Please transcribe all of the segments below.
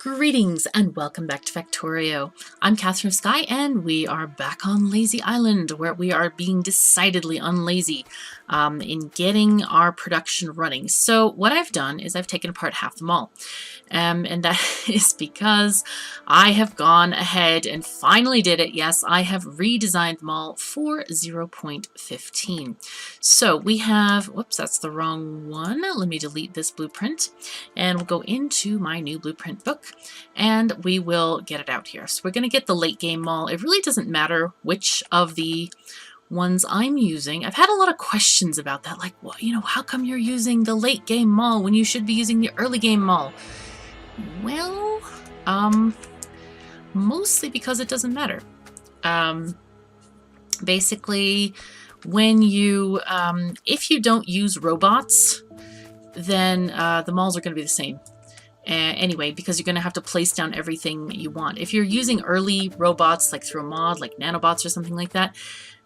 Greetings and welcome back to Factorio. I'm KatherineOfSky and we are back on Lazy Island where we are being decidedly unlazy in getting our production running. So what I've done is I've taken apart half the mall. And that is because I have gone ahead and finally did it. Yes, I have redesigned the mall for 0.15. So we have, whoops, that's the wrong one. Let me delete this blueprint and we'll go into my new blueprint book and we will get it out here. So we're going to get the late game mall. It really doesn't matter which of the ones I'm using. I've had a lot of questions about that, like, well, how come you're using the late game mall when you should be using the early game mall? Well, mostly because it doesn't matter. Basically, when you, if you don't use robots, then the malls are going to be the same. Anyway, because you're going to have to place down everything you want. If you're using early robots, like through a mod, like nanobots or something like that,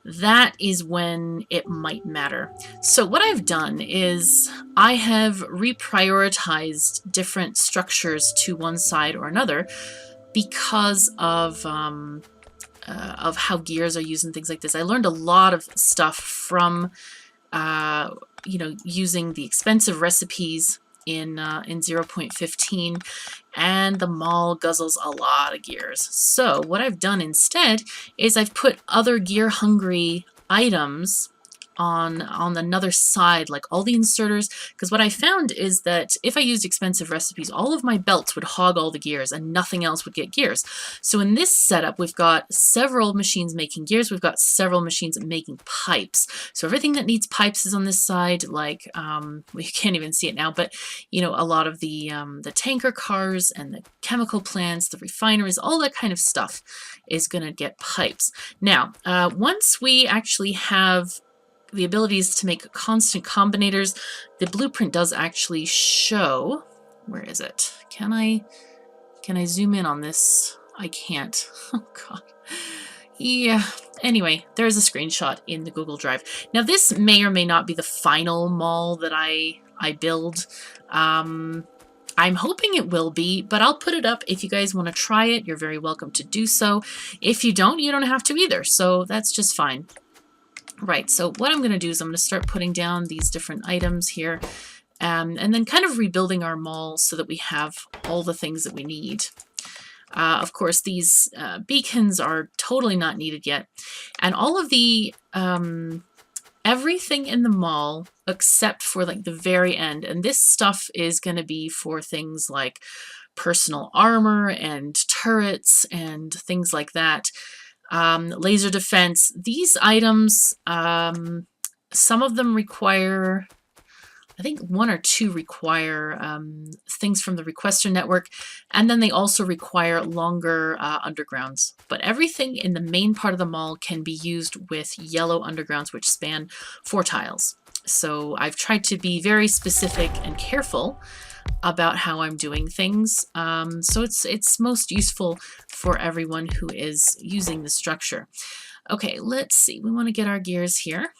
that is when it might matter. So what I've done is I have reprioritized different structures to one side or another because of how gears are used and things like this. I learned a lot of stuff from using the expensive recipes in 0.15, and the mall guzzles a lot of gears. So what I've done instead is I've put other gear hungry items on another side, like all the inserters, because what I found is that if I used expensive recipes, all of my belts would hog all the gears and nothing else would get gears. So in this setup, we've got several machines making gears, we've got several machines making pipes. So everything that needs pipes is on this side, like, well, you can't even see it now, but, a lot of the tanker cars and the chemical plants, the refineries, all that kind of stuff is going to get pipes. Now, once we actually have the abilities to make constant combinators, the blueprint does actually show, where is it? Can I zoom in on this? I can't. Oh god. Yeah. Anyway, there's a screenshot in the Google Drive. Now this may or may not be the final mall that I build. I'm hoping it will be, but I'll put it up. If you guys want to try it, you're very welcome to do so. If you don't have to either, so that's just fine. Right, so what I'm going to do is I'm going to start putting down these different items here and then kind of rebuilding our mall so that we have all the things that we need. Of course, these beacons are totally not needed yet. And all of the, everything in the mall except for like the very end. And this stuff is going to be for things like personal armor and turrets and things like that. Laser defense. These items, some of them require, I think 1 or 2 require things from the requester network, and then they also require longer undergrounds. But everything in the main part of the mall can be used with yellow undergrounds, which span 4 tiles. So I've tried to be very specific and careful about how I'm doing things, so it's most useful for everyone who is using the structure. Okay, let's see. We want to get our gears here,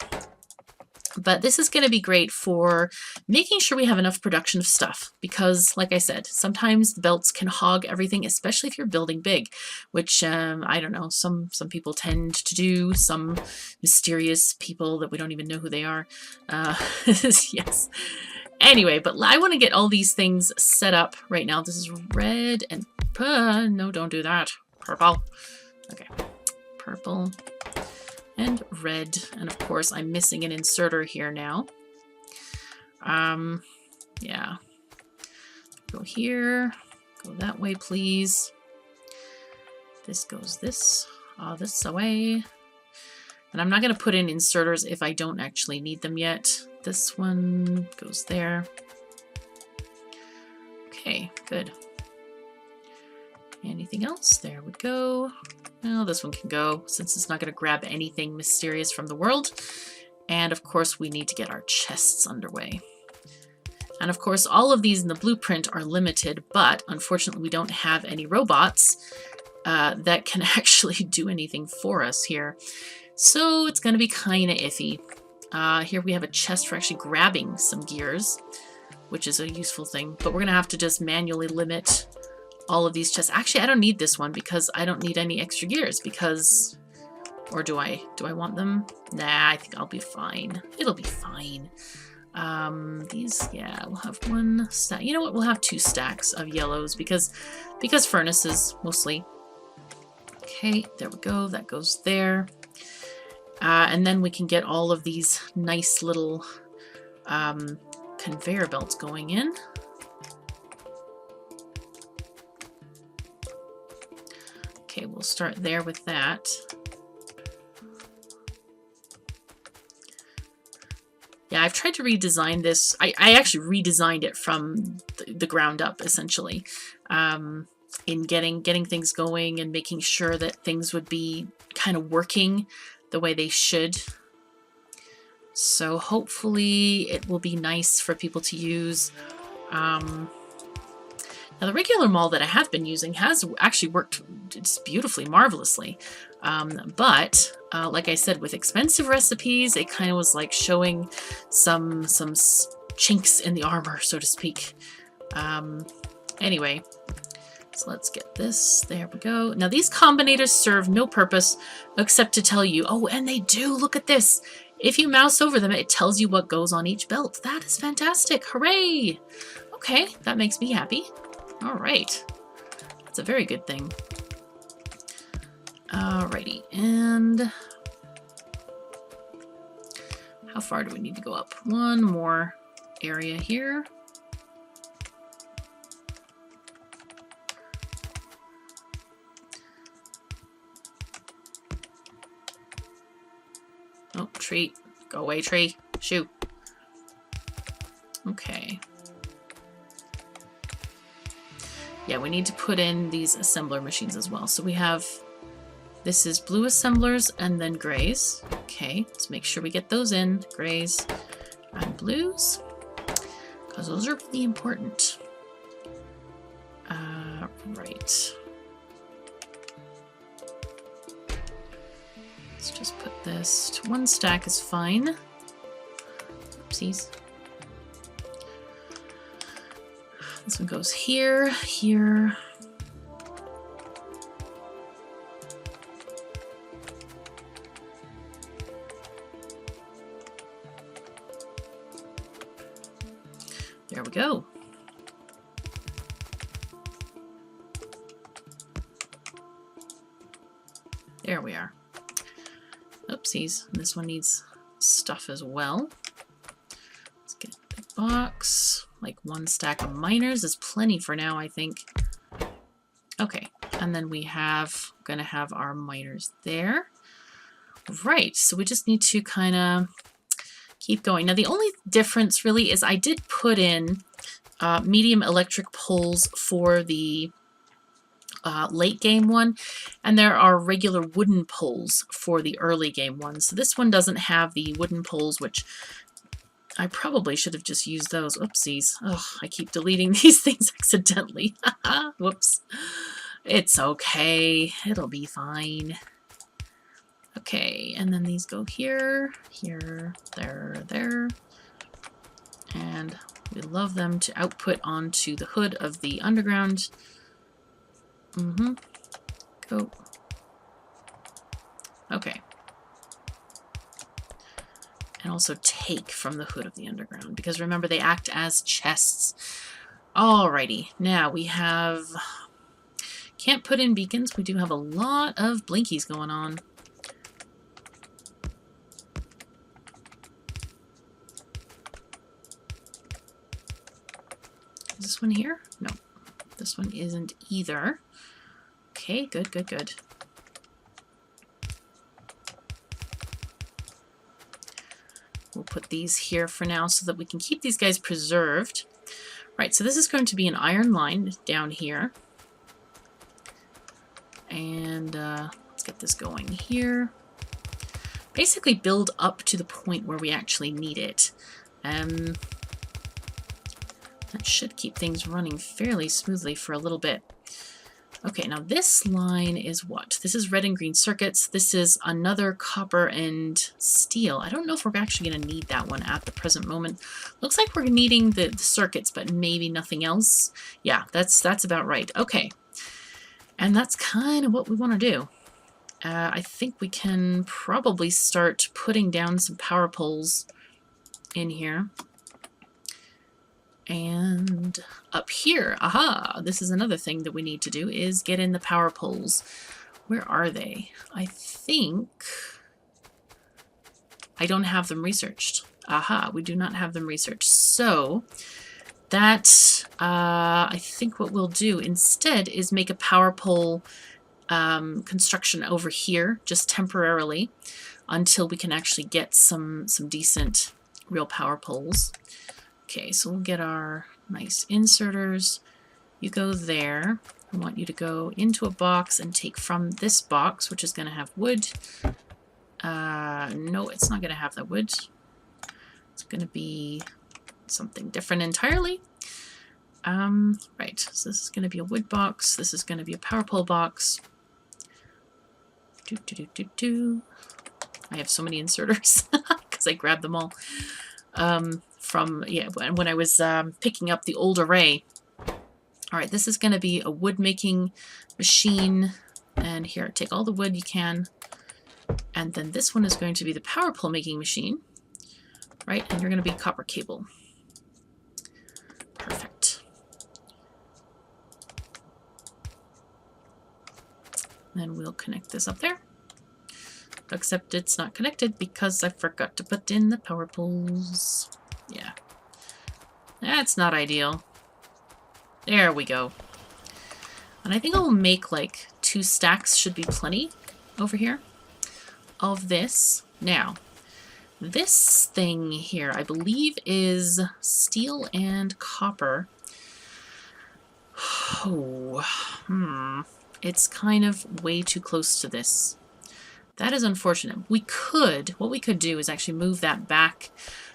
but this is going to be great for making sure we have enough production of stuff, because like I said, sometimes the belts can hog everything, especially if you're building big, which I don't know, some people tend to do, some mysterious people that we don't even know who they are. Yes. Anyway, but I want to get all these things set up right now. This is red and no, don't do that. Purple. Okay. Purple and red. And of course, I'm missing an inserter here now. Yeah. Go here. Go that way, please. This goes this away. And I'm not going to put in inserters if I don't actually need them yet. This one goes there. Okay, good. Anything else? There we go. Well, this one can go, since it's not going to grab anything mysterious from the world. And of course, we need to get our chests underway. And of course, all of these in the blueprint are limited, but unfortunately, we don't have any robots that can actually do anything for us here. So it's going to be kind of iffy. Here we have a chest for actually grabbing some gears, which is a useful thing. But we're going to have to just manually limit all of these chests. Actually, I don't need this one because I don't need any extra gears because... Or do I? Do I want them? Nah, I think I'll be fine. It'll be fine. These, yeah, we'll have one stack. You know what? We'll have 2 stacks of yellows because furnaces, mostly. Okay, there we go. That goes there. And then we can get all of these nice little conveyor belts going in. Okay, we'll start there with that. Yeah, I've tried to redesign this. I actually redesigned it from the ground up, essentially, in getting things going and making sure that things would be kind of working the way they should. So hopefully it will be nice for people to use. Now the regular mall that I have been using has actually worked just beautifully, marvelously. But like I said, with expensive recipes, it kind of was like showing some chinks in the armor, so to speak. Anyway, so let's get this. There we go. Now these combinators serve no purpose except to tell you, oh, and they do, look at this. If you mouse over them, it tells you what goes on each belt. That is fantastic. Hooray! Okay, that makes me happy. All right. That's a very good thing. Alrighty, and how far do we need to go up? One more area here. Oh, tree. Go away, tree. Shoot. Okay. Yeah, we need to put in these assembler machines as well. So we have, this is blue assemblers and then grays. Okay, let's make sure we get those in. Grays and blues, because those are really important. Right. Let's just put this to 1 stack is fine. Oopsies. This one goes here, here. There we go. There we are. Oopsies. This one needs stuff as well. Let's get the box. Like 1 stack of miners is plenty for now, I think. Okay, and then we have, gonna have our miners there. Right, so we just need to kind of keep going. Now the only difference really is I did put in medium electric poles for the late game one, and there are regular wooden poles for the early game one. So this one doesn't have the wooden poles, which I probably should have just used those. Oopsies. Oh, I keep deleting these things accidentally. Whoops. It's okay. It'll be fine. Okay, and then these go here, here, there, there. And we love them to output onto the hood of the underground. Go. Okay. And also take from the hood of the underground, because remember they act as chests. Alrighty, now we have, can't put in beacons. We do have a lot of blinkies going on. Is this one here? No, this one isn't either. Okay, good, good, good. We'll put these here for now so that we can keep these guys preserved. Right, so this is going to be an iron line down here. And let's get this going here. Basically build up to the point where we actually need it. That should keep things running fairly smoothly for a little bit. Okay, now this line is what? This is red and green circuits. This is another copper and steel. I don't know if we're actually going to need that one at the present moment. Looks like we're needing the circuits, but maybe nothing else. Yeah, that's about right. Okay, and that's kind of what we want to do. I think we can probably start putting down some power poles in here. And up here, aha, this is another thing that we need to do, is get in the power poles. Where are they? I think I don't have them researched. Aha, we do not have them researched. So that, I think what we'll do instead is make a power pole construction over here, just temporarily, until we can actually get some decent real power poles. Okay, so we'll get our nice inserters. You go there. I want you to go into a box and take from this box, which is going to have wood. No, it's not going to have that wood. It's going to be something different entirely. Right, so this is going to be a wood box. This is going to be a power pole box. I have so many inserters because I grabbed them all. From, yeah, when I was picking up the old array. All right, this is going to be a wood making machine, and here, take all the wood you can, and then this one is going to be the power pole making machine, right, and you're going to be copper cable. Perfect. Then we'll connect this up there, except it's not connected because I forgot to put in the power poles. Yeah, that's not ideal. There we go. And I think I'll make like 2 stacks should be plenty over here of this. Now, this thing here, I believe is steel and copper. Oh, it's kind of way too close to this. That is unfortunate. What we could do is actually move that back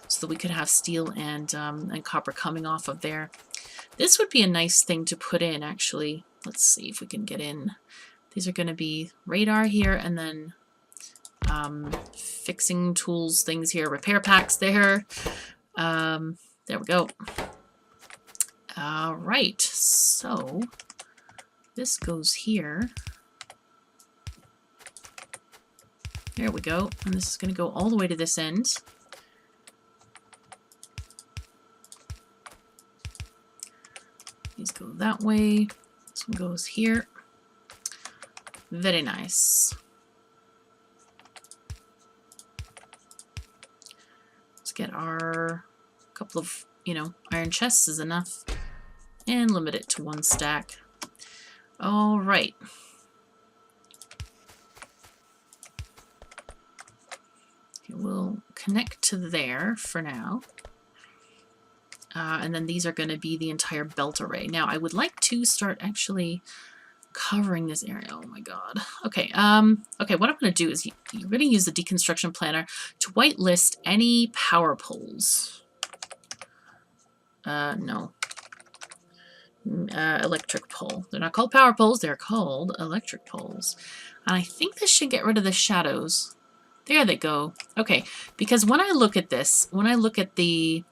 so that we could have steel and copper coming off of there. This would be a nice thing to put in, actually. Let's see if we can get in. These are going to be radar here, and then fixing tools, things here, repair packs there. There we go. All right, so this goes here. There we go, and this is going to go all the way to this end. These go that way. This one goes here. Very nice. Let's get our couple of, iron chests is enough. And limit it to 1 stack. All right. Okay, we'll connect to there for now. And then these are going to be the entire belt array. Now, I would like to start actually covering this area. Oh my god. Okay, okay, what I'm going to do is you're going to use the deconstruction planner to whitelist any power poles. No. Electric pole. They're not called power poles, they're called electric poles. And I think this should get rid of the shadows. There they go. Okay, because when I look at this, when I look at the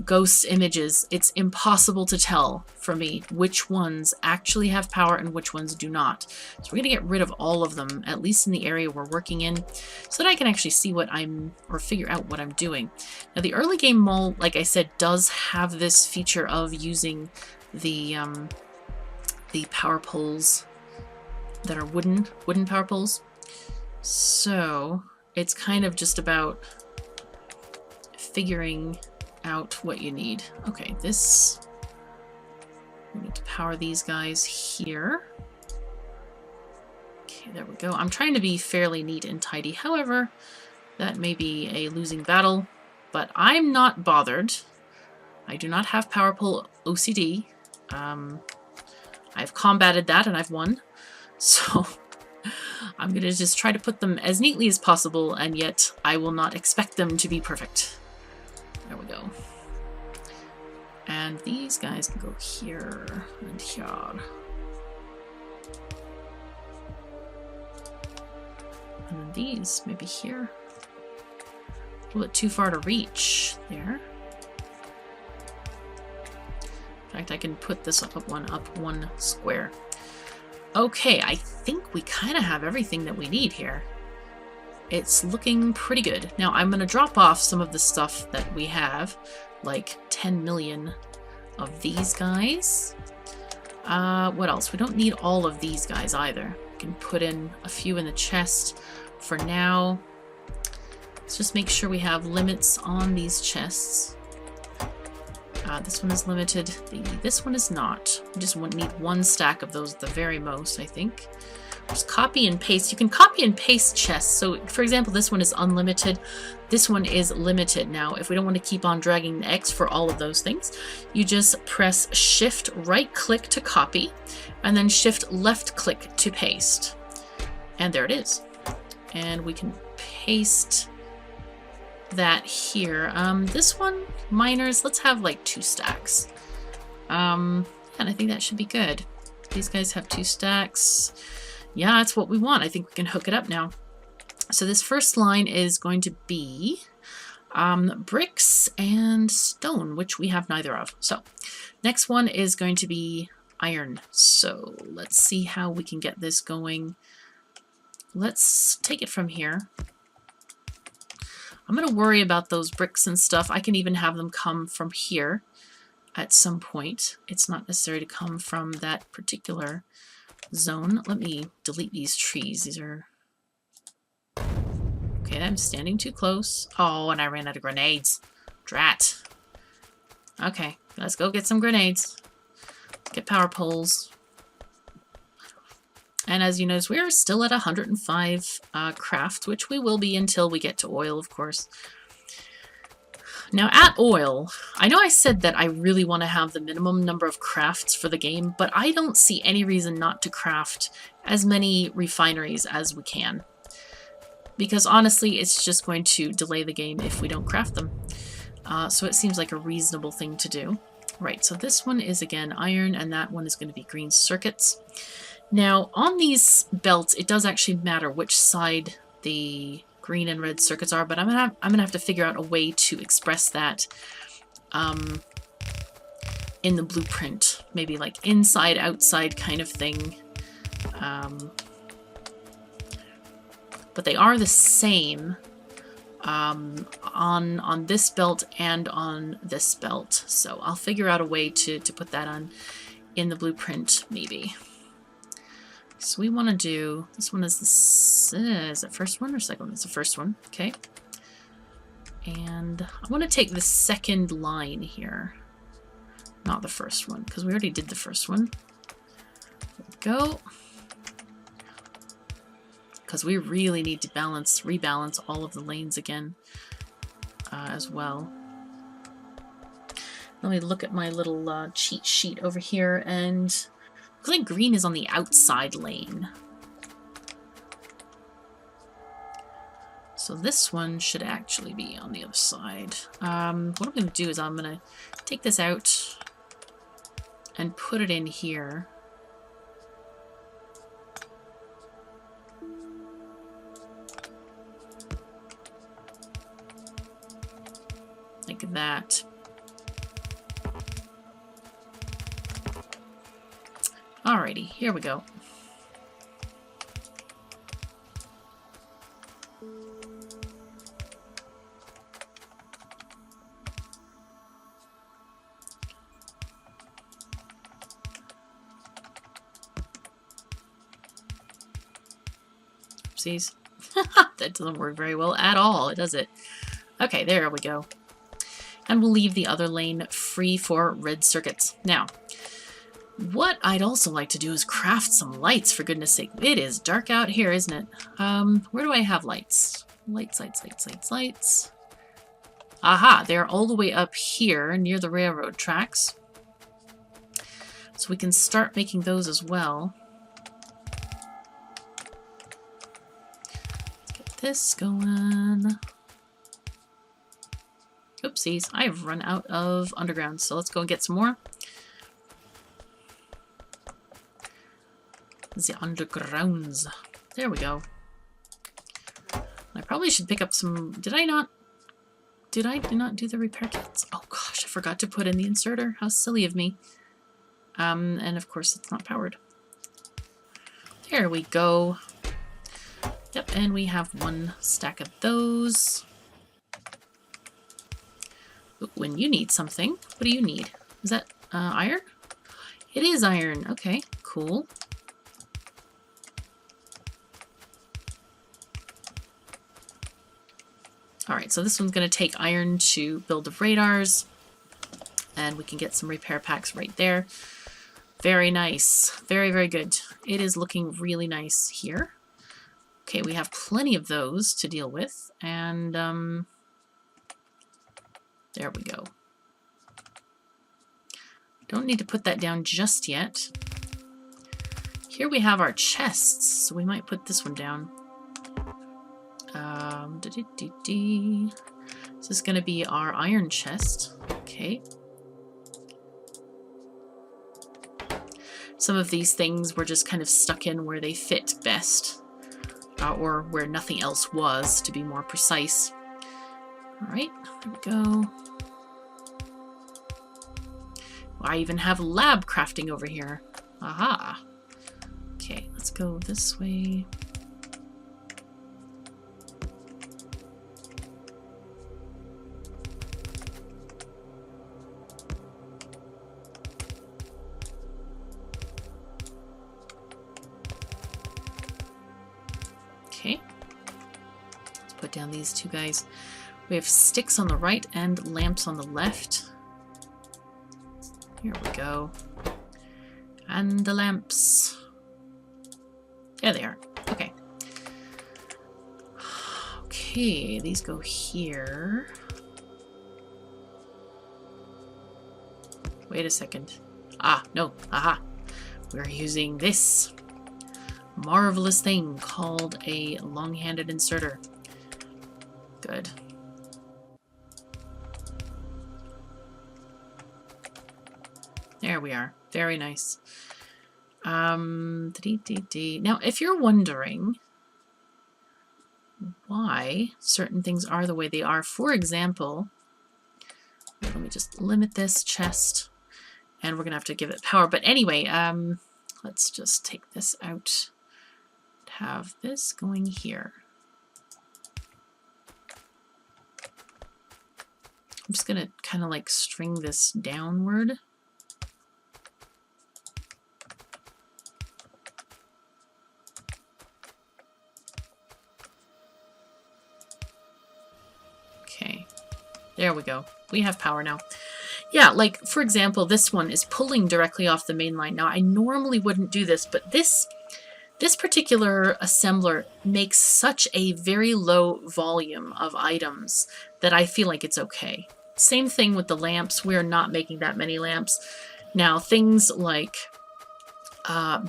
ghost images, it's impossible to tell for me which ones actually have power and which ones do not. So we're going to get rid of all of them, at least in the area we're working in, so that I can actually see what or figure out what I'm doing. Now the early game mall, like I said, does have this feature of using the power poles that are wooden power poles. So it's kind of just about figuring out what you need. Okay, we need to power these guys here. Okay, there we go. I'm trying to be fairly neat and tidy. However, that may be a losing battle, but I'm not bothered. I do not have power pole OCD. I've combated that and I've won. So I'm going to just try to put them as neatly as possible, and yet I will not expect them to be perfect. There we go. And these guys can go here and here. And then these, maybe here. A little bit too far to reach. There. In fact, I can put this up one square. Okay, I think we kind of have everything that we need here. It's looking pretty good. Now, I'm going to drop off some of the stuff that we have, like 10 million of these guys. What else? We don't need all of these guys either. We can put in a few in the chest for now. Let's just make sure we have limits on these chests. This one is limited. This one is not. We just need one stack of those at the very most, I think. Just copy and paste. You can copy and paste chests. So, for example, this one is unlimited. This one is limited. Now, if we don't want to keep on dragging the X for all of those things, you just press Shift right-click to copy, and then Shift left-click to paste. And there it is. And we can paste that here. This one, miners, let's have like 2 stacks. And I think that should be good. These guys have 2 stacks. Yeah, that's what we want. I think we can hook it up now. So this first line is going to be bricks and stone, which we have neither of. So next one is going to be iron. So let's see how we can get this going. Let's take it from here. I'm going to worry about those bricks and stuff. I can even have them come from here at some point. It's not necessary to come from that particular zone. Let me delete these trees. These are... Okay, I'm standing too close. Oh, and I ran out of grenades. Drat. Okay, let's go get some grenades. Get power poles. And as you notice, we're still at 105 craft, which we will be until we get to oil, of course. Now, at oil, I know I said that I really want to have the minimum number of crafts for the game, but I don't see any reason not to craft as many refineries as we can. Because honestly, it's just going to delay the game if we don't craft them. So it seems like a reasonable thing to do. Right, so this one is, again, iron, and that one is going to be green circuits. Now, on these belts, it does actually matter which side the green and red circuits are, but I'm gonna have to figure out a way to express that in the blueprint. Maybe like inside, outside kind of thing. But they are the same on this belt and on this belt. So I'll figure out a way to put that on in the blueprint, maybe. So we want to do, this one is the first one or second one? It's the first one, okay. And I want to take the second line here, not the first one, because we already did the first one. There we go. Because we really need to rebalance all of the lanes again as well. Let me look at my little cheat sheet over here, and I think green is on the outside lane. So this one should actually be on the other side. What I'm going to do is I'm going to take this out and put it in here. Like that. Alrighty, here we go. Oopsies. That doesn't work very well at all, does it? Okay, there we go. And we'll leave the other lane free for red circuits. Now, what I'd also like to do is craft some lights, for goodness sake. It is dark out here, isn't it? Where do I have lights? Lights, lights, lights, lights, lights. Aha, they're all the way up here near the railroad tracks. So we can start making those as well. Let's get this going. Oopsies, I've run out of underground, so let's go and get some more. The undergrounds. There we go. Probably should pick up some... Did I not do the repair kits? Oh gosh, I forgot to put in the inserter. How silly of me. And of course it's not powered. There we go. Yep, and we have 1 stack of those. When you need something, what do you need? Is that iron? It is iron. Okay, cool. Alright, so this one's going to take iron to build the radars. And we can get some repair packs right there. Very nice. Very, very good. It is looking really nice here. Okay, we have plenty of those to deal with. And there we go. Don't need to put that down just yet. Here we have our chests, so we might put this one down. This is going to be our iron chest. Okay. Some of these things were just kind of stuck in where they fit best, or where nothing else was, to be more precise. Alright, there we go. I even have lab crafting over here. Aha! Okay, let's go this way. Okay. Let's put down these 2 guys. We have sticks on the right and lamps on the left. Here we go. And the lamps. There they are. Okay. Okay, these go here. Wait a second. Ah, no. Aha. We're using this marvelous thing called a long-handed inserter. Good. There we are. Very nice. Now, if you're wondering why certain things are the way they are, for example, let me just limit this chest, and we're going to have to give it power. But anyway, let's just take this out. Have this going here. I'm just going to kind of like string this downward. There we go. We have power now. Yeah, like, for example, this one is pulling directly off the main line. Now, I normally wouldn't do this, but this particular assembler makes such a very low volume of items that I feel like it's okay. Same thing with the lamps. We're not making that many lamps. Now, things like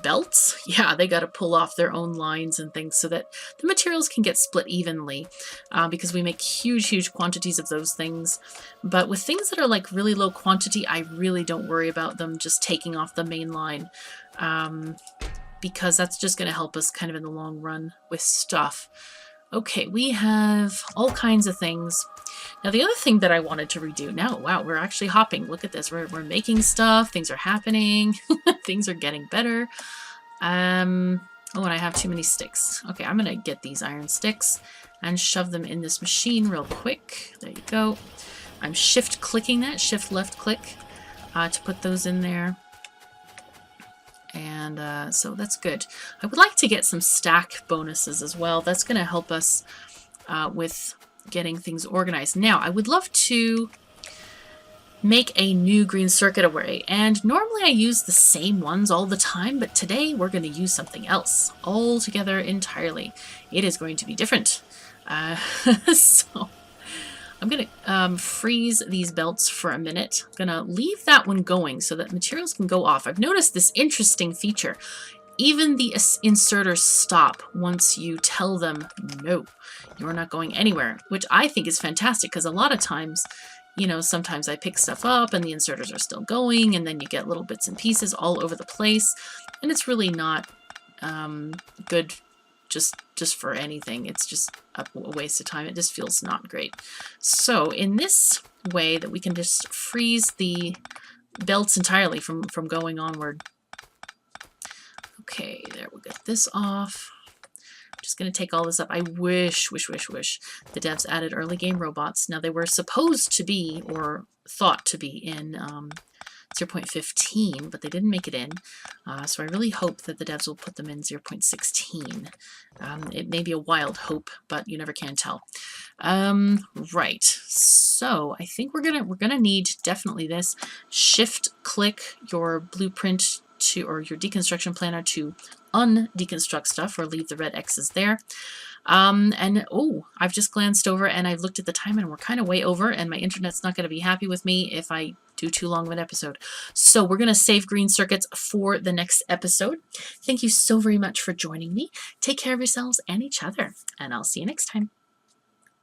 belts, yeah, they got to pull off their own lines and things so that the materials can get split evenly, because we make huge quantities of those things. But with things that are like really low quantity, I really don't worry about them just taking off the main line, because that's just going to help us kind of in the long run with stuff. Okay, we have all kinds of things. Now, the other thing that I wanted to redo, now, wow, we're actually hopping. Look at this. We're making stuff. Things are happening. Things are getting better. Oh, and I have too many sticks. Okay, I'm going to get these iron sticks and shove them in this machine real quick. There you go. I'm shift-clicking that, shift-left-click, to put those in there. And so that's good. I would like to get some stack bonuses as well. That's going to help us with getting things organized. Now, I would love to make a new green circuit array, and normally I use the same ones all the time, but today we're going to use something else altogether entirely. It is going to be different. So I'm going to freeze these belts for a minute. I'm going to leave that one going so that materials can go off. I've noticed this interesting feature. Even the inserters stop once you tell them, no, you're not going anywhere, which I think is fantastic, because a lot of times, you know, sometimes I pick stuff up and the inserters are still going, and then you get little bits and pieces all over the place, and it's really not good just for anything. It's just a waste of time. It just feels not great. So in this way that we can just freeze the belts entirely from going onward. Okay, there, we'll get this off. I'm just going to take all this up. I wish the devs added early game robots. Now, they were supposed to be, or thought to be, in 0.15, but they didn't make it in. So I really hope that the devs will put them in 0.16. It may be a wild hope, but you never can tell. Right. So I think we're gonna need definitely this. Shift click your blueprint to, or your deconstruction planner, to undeconstruct stuff, or leave the red X's there. And oh, I've just glanced over and I've looked at the time and we're kind of way over, and my internet's not going to be happy with me if I do too long of an episode. So we're going to save green circuits for the next episode. Thank you so very much for joining me. Take care of yourselves and each other, and I'll see you next time.